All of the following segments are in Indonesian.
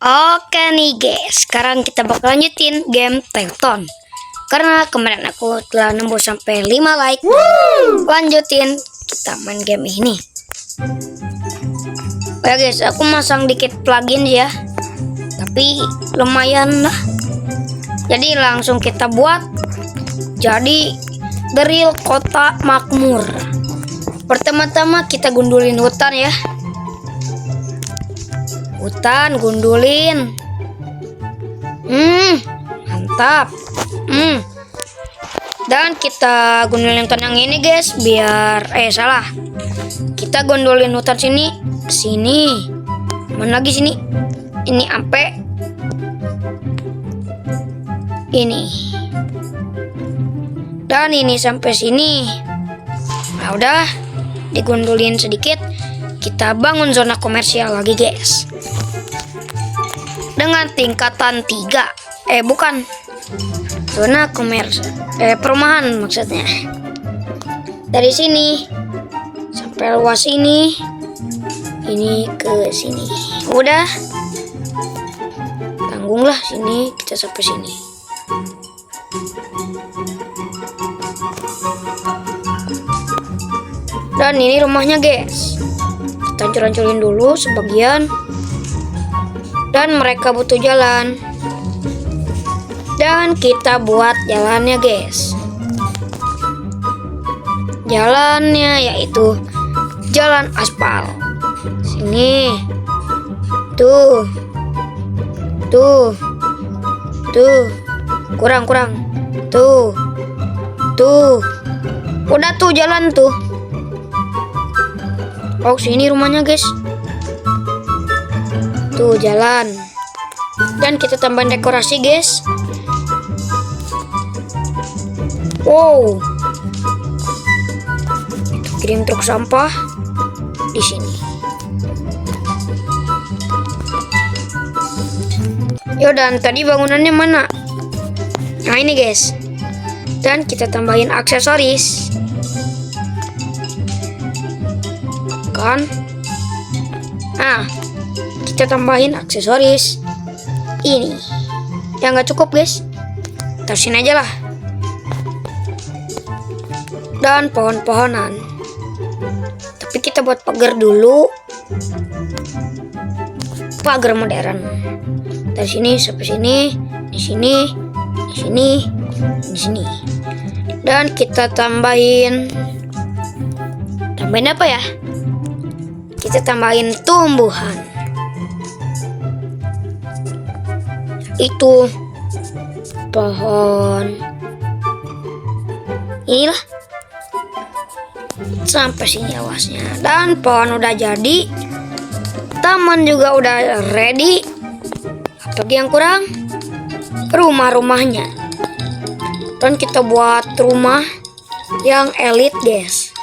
Oke nih guys, sekarang kita bakal lanjutin game Telton. Karena kemarin aku telah nembus sampai 5 like. Lanjutin kita main game ini. Oke guys, aku masang dikit plugin ya, tapi lumayan lah. Jadi langsung kita buat jadi The Real Kota Makmur. Pertama-tama kita gundulin hutan ya. Hutan gundulin. Mantap. Dan kita gundulin hutan yang ini guys, biar salah. Kita gundulin hutan sini. Mana lagi sini? Ini sampai ini. Dan ini sampai sini. Nah, udah digundulin sedikit. Kita bangun zona komersial lagi guys, dengan tingkatan 3. Bukan zona perumahan maksudnya. Dari sini sampai luas ini ke sini. Udah tanggunglah sini, kita sampai sini. Dan ini rumahnya guys, kita hancur-hancurin dulu sebagian. Dan mereka butuh jalan, dan kita buat jalannya guys. Jalannya yaitu jalan aspal. Sini, tuh, kurang, tuh, udah tuh jalan tuh. Oh, sini rumahnya guys. Tuh jalan. Dan kita tambahin dekorasi guys. Wow. Kita kirim truk sampah di sini. Yo, dan tadi bangunannya mana? Nah ini guys. Dan kita tambahin aksesoris. Kan? Nah, kita tambahin aksesoris ini. Ya nggak cukup guys, terusin aja lah. Dan pohon-pohonan, tapi kita buat pagar dulu, pagar modern. Dari sini sampai sini, di sini. Dan kita tambahin apa ya? Kita tambahin tumbuhan. Itu pohon. Inilah. Sampai sini awasnya. Dan pohon udah jadi. Taman juga udah ready. Apalagi yang kurang? Rumah-rumahnya. Dan kita buat rumah yang elit guys,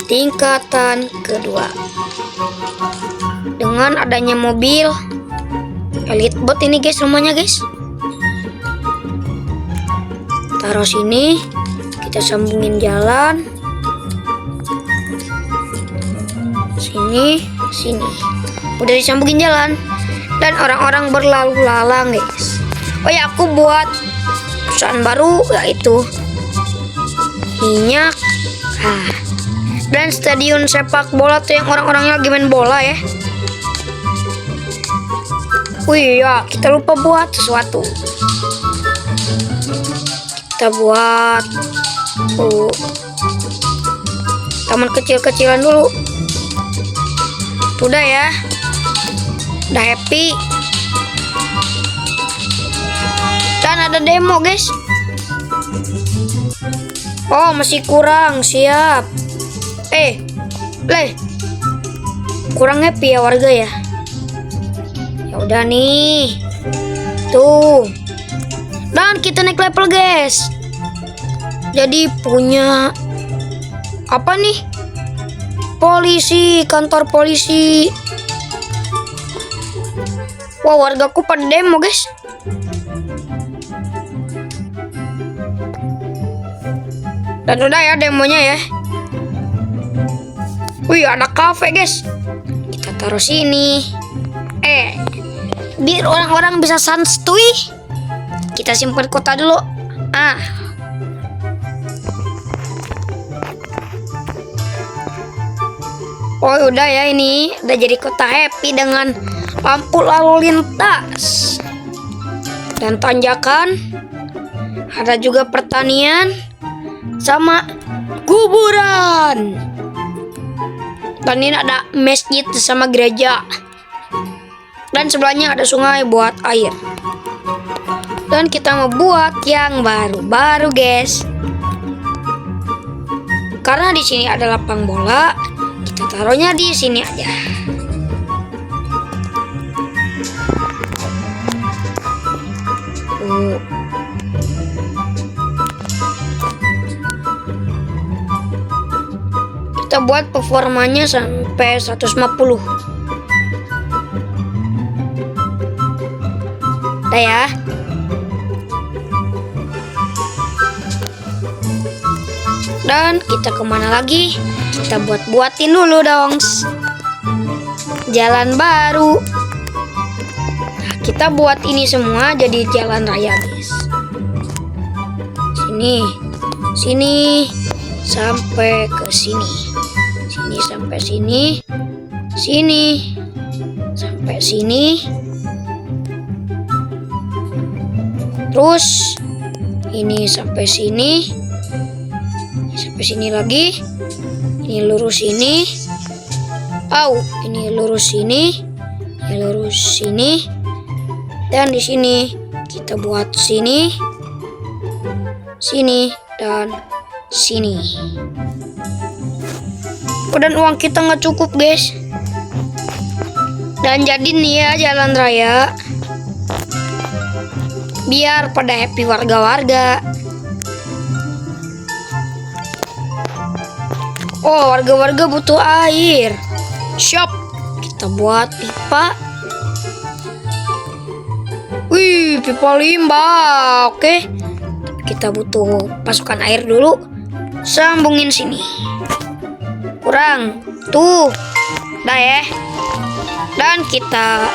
tingkatan kedua. Dengan adanya mobil elite bot ini guys, rumahnya guys. Taruh sini, kita sambungin jalan. Sini. Udah disambungin jalan. Dan orang-orang berlalu lalang guys. Oh ya, aku buat perusahaan baru yaitu minyak. Dan stadion sepak bola tuh yang orang-orangnya lagi main bola ya. Wih ya, kita lupa buat sesuatu. Kita buat taman kecil-kecilan dulu. Udah ya, udah happy. Dan ada demo guys. Oh, masih kurang, siap. Kurang happy ya warga ya. Ya udah nih. Tuh. Dan kita naik level guys. Jadi punya apa nih? Polisi, kantor polisi. Wah, wargaku pada demo guys. Dan udah ya demonya ya. Wih, ada kafe guys. Kita taruh sini. biar orang-orang bisa santuy. Kita simpan kota dulu. Oh udah ya, ini udah jadi kota happy dengan lampu lalu lintas dan tanjakan. Ada juga pertanian sama kuburan. Dan ini ada masjid sama gereja. Dan sebelahnya ada sungai buat air. Dan kita mau buat yang baru-baru, guys. Karena di sini ada lapang bola, kita taruhnya di sini aja. Kita buat performanya sampai 150. Udah ya. Dan kita kemana lagi? Kita buatin dulu dong jalan baru. Nah, kita buat ini semua jadi jalan raya, guys. Sini sampai ke sini. Sini sampai sini. Sini sampai sini. Terus ini sampai sini. Sampai sini lagi. Ini lurus ini. Ini lurus sini. Ini lurus sini. Dan di sini kita buat sini. Sini dan sini. Dan uang kita nggak cukup, guys. Dan jadi nih ya jalan raya. Biar pada happy warga-warga. Oh, warga-warga butuh air. Shop. Kita buat pipa. Wih, pipa limbah. Oke. Kita butuh pasukan air dulu. Sambungin sini. Kurang. Tuh. Udah ya. Dan kita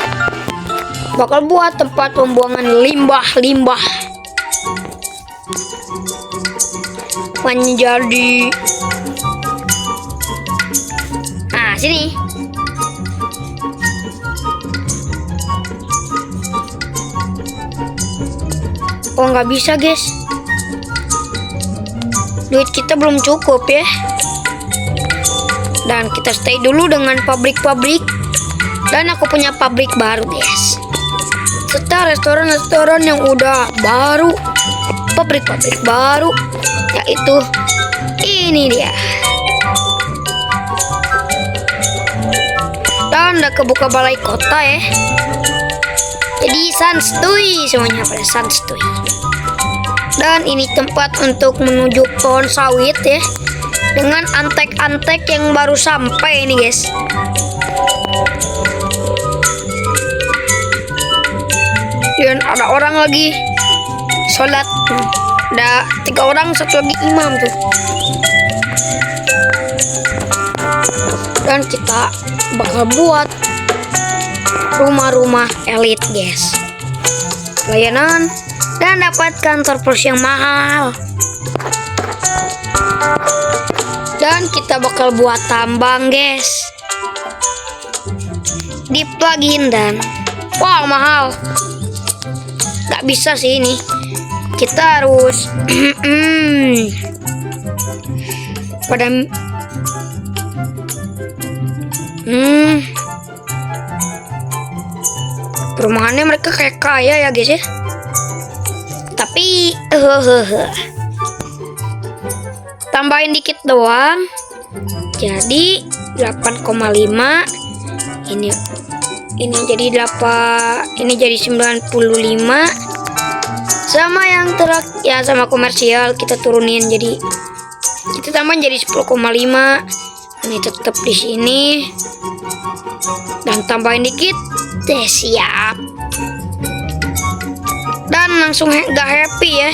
bakal buat tempat pembuangan limbah-limbah. Menjadi sini. Oh, nggak bisa, guys. Duit kita belum cukup ya. Dan kita stay dulu dengan pabrik-pabrik. Dan aku punya pabrik baru, guys. Serta restoran-restoran yang udah baru. Pabrik-pabrik baru. Yaitu ini dia. Dan udah kebuka balai kota ya. Jadi santuy, semuanya pada santuy. Dan ini tempat untuk menuju pohon sawit ya. Dengan antek-antek yang baru sampai ini, guys. Dan ada orang lagi sholat. Ada 3 orang, 1 lagi imam tuh. Dan kita bakal buat rumah-rumah elit, guys. Layanan dan dapatkan terpus yang mahal. Dan kita bakal buat tambang, guys. Di plugin dan wow, mahal. Gak bisa sih ini. Kita harus pada perumahannya mereka kayak kaya ya, guys ya. Tapi tambahin dikit doang. Jadi 8,5. Ini jadi 8. Ini jadi 95. Sama yang ya sama komersial kita turunin, jadi kita tambahin jadi 10,5. Ini tetap di sini. Dan tambahin dikit. Siap. Dan langsung gak happy ya.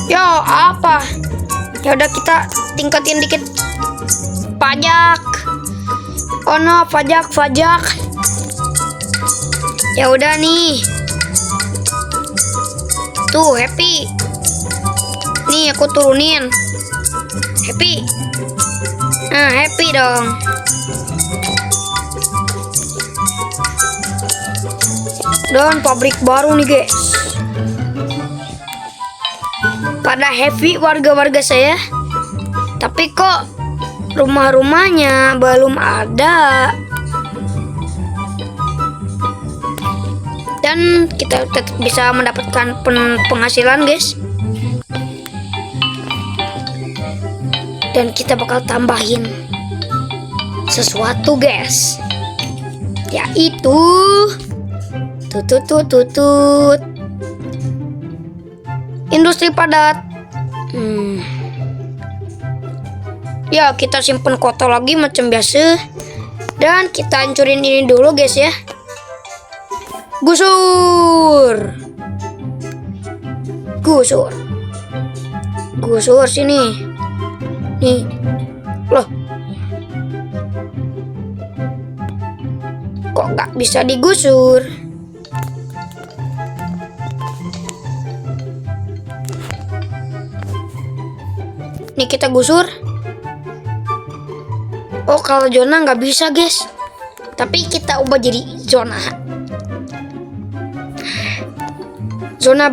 Yo, apa? Ya udah, kita tingkatin dikit pajak. Oh no, pajak. Ya udah nih. Tuh, Happy. Nih aku turunin. Happy. Nah, Happy dong. Dan pabrik baru nih, guys. Pada happy warga-warga saya. Tapi kok rumah-rumahnya belum ada. Dan kita tetap bisa mendapatkan penghasilan, guys. Dan kita bakal tambahin sesuatu, guys. Yaitu tutut industri padat. Ya, kita simpen kota lagi macam biasa. Dan kita hancurin ini dulu, guys ya. Gusur. Gusur sini. Nih. Loh. Kok nggak bisa digusur? Nih kita gusur. Oh, kalau zona nggak bisa, guys. Tapi kita ubah jadi zona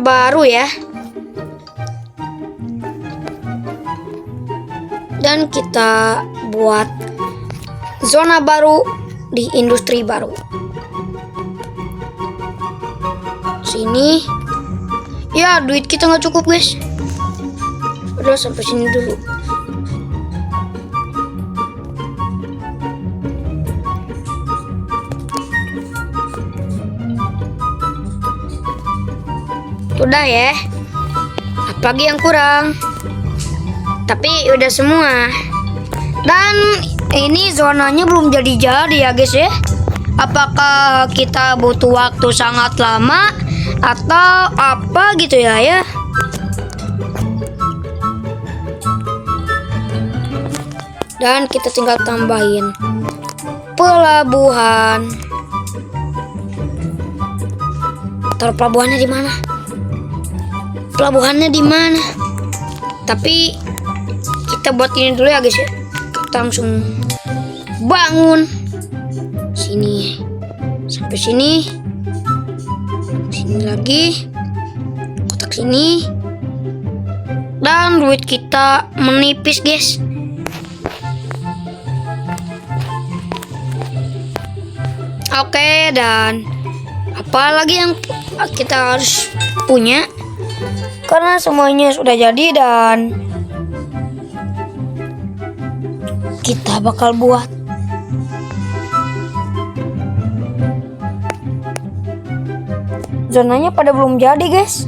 baru ya. Dan kita buat zona baru di industri baru. Sini. Ya, duit kita nggak cukup, guys. Udah sampai sini dulu. Udah ya. Apalagi yang kurang? Tapi udah semua. Dan ini zonanya belum jadi ya, guys ya. Apakah kita butuh waktu sangat lama atau apa gitu ya? Dan kita tinggal tambahin pelabuhan. Taruh pelabuhannya di mana? Pelabuhannya di mana? Tapi kita buat ini dulu ya, guys ya. Kita langsung bangun sini sampai sini. Sini lagi. Kotak sini. Dan duit kita menipis, guys. Oke, dan apa lagi yang kita harus punya? Karena semuanya sudah jadi dan kita bakal buat zonanya pada belum jadi, guys.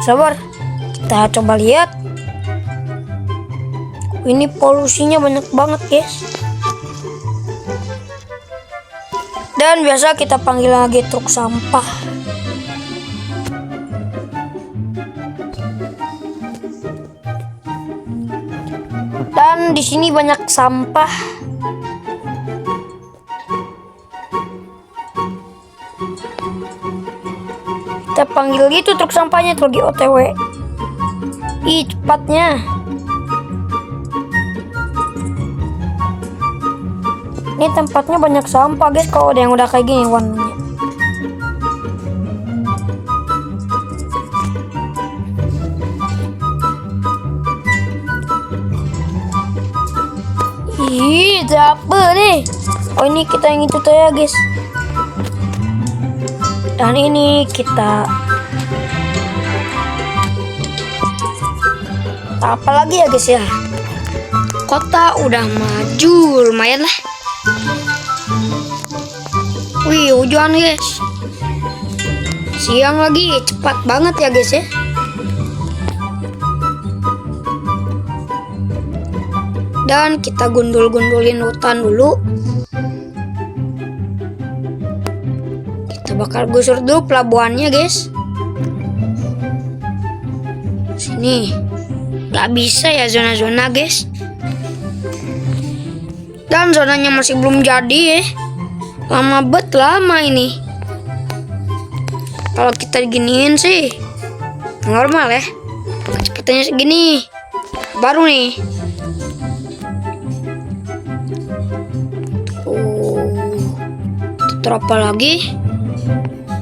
Sabar, kita coba lihat. Ini polusinya banyak banget, guys. Dan biasa kita panggil lagi truk sampah. Dan di sini banyak sampah. Kita panggil gitu truk sampahnya, truk lagi OTW. Ih, cepatnya. Ini tempatnya banyak sampah, guys. Kalau ada yang udah kayak gini warnanya. Ih, capek nih. Oh, ini kita yang itu tuh ya, guys. Dan ini kita apa lagi ya, guys ya? Kota udah maju lumayan lah. Wih, hujan, guys. Siang lagi, cepat banget ya, guys ya. Dan kita gundul-gundulin hutan dulu. Kita bakal gusur dulu pelabuhannya, guys. Sini. Gak bisa ya zona-zona, guys. Dan zonanya masih belum jadi ya. Lama ini. Kalau kita giniin sih normal ya. Kecepatannya segini. Baru nih. Tutur apa lagi?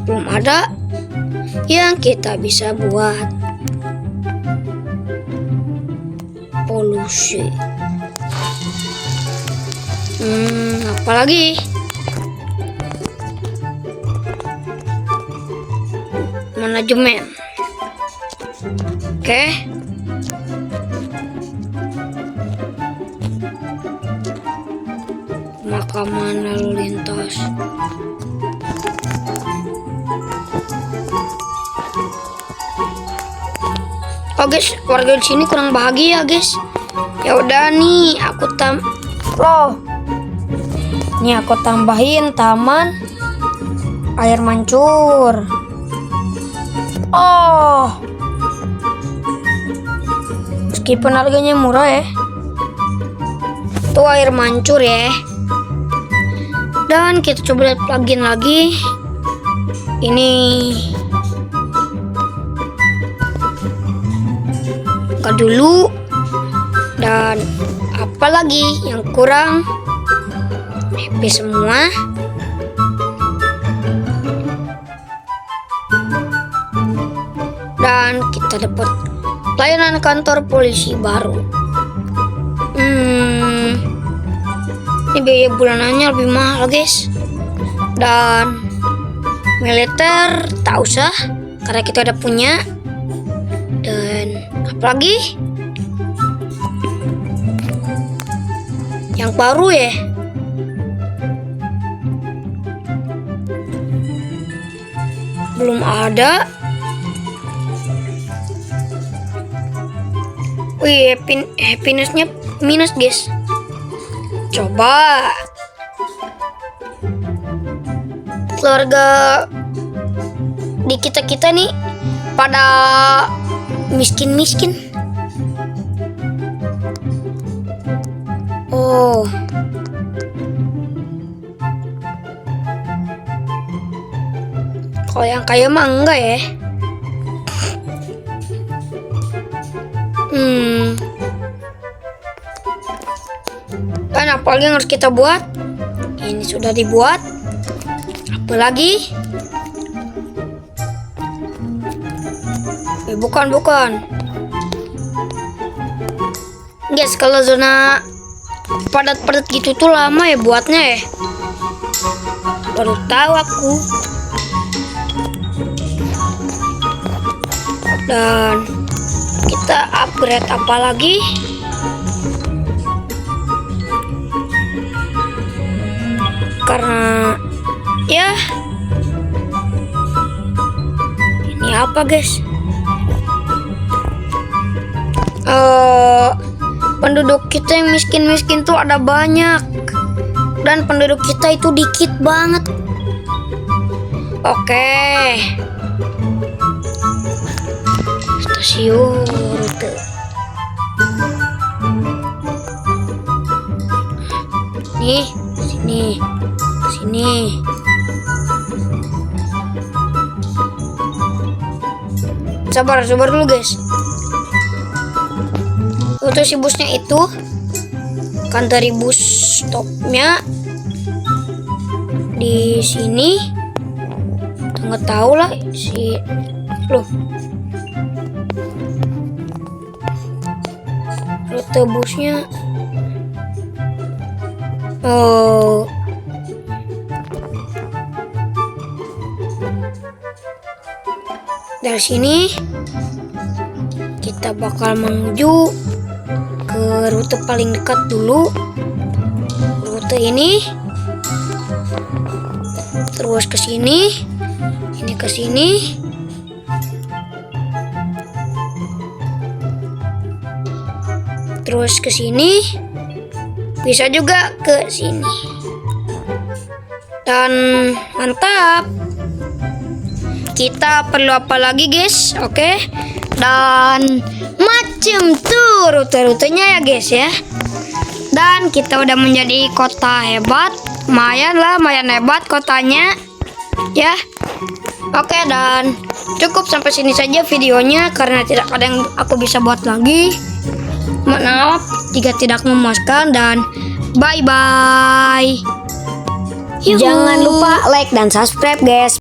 Belum ada yang kita bisa buat. Polusi. Apa lagi? Manajemen. Oke. Pemakaman lalu lintas. Oh guys, warga di sini kurang bahagia guys. Ya udah nih, aku tambahin taman air mancur. Oh, meskipun harganya murah ya, itu air mancur ya. Dan kita coba lihat plugin lagi. Ini buka dulu. Dan apa lagi yang kurang? HP semua. Dan kita dapat layanan kantor polisi baru. Ini biaya bulanannya lebih mahal guys. Dan militer tak usah karena kita udah punya. Dan apa lagi? Yang baru ya. Belum ada. Wih, happinessnya minus guys. Coba keluarga di kita nih pada miskin. Oh, kalau yang kaya mah enggak ya. Dan apalagi yang harus kita buat? Ini sudah dibuat. Apa lagi? Bukan. Guys, kalau zona padat-padat gitu tuh lama ya buatnya ya. Baru tahu aku. Dan kita upgrade apa lagi? Karena ya ini apa guys? Penduduk kita yang miskin tuh ada banyak. Dan penduduk kita itu dikit banget. Oke. Stasiun rute. Nih, sini. Sabar dulu guys. Untuk si busnya itu kan dari bus stopnya di sini. Nggak tahu lah si rute busnya. Oh, dari sini kita bakal menuju ke rute paling dekat dulu. Rute ini terus ke sini, ini ke sini. Terus ke sini. Bisa juga ke sini. Dan mantap. Kita perlu apa lagi guys? Oke. Dan macam tuh rute-rutenya ya guys ya. Dan kita udah menjadi kota hebat. Lumayan hebat kotanya. Ya. Oke, dan cukup sampai sini saja videonya karena tidak ada yang aku bisa buat lagi. Maaf jika tidak memuaskan dan bye bye. Jangan lupa like dan subscribe guys.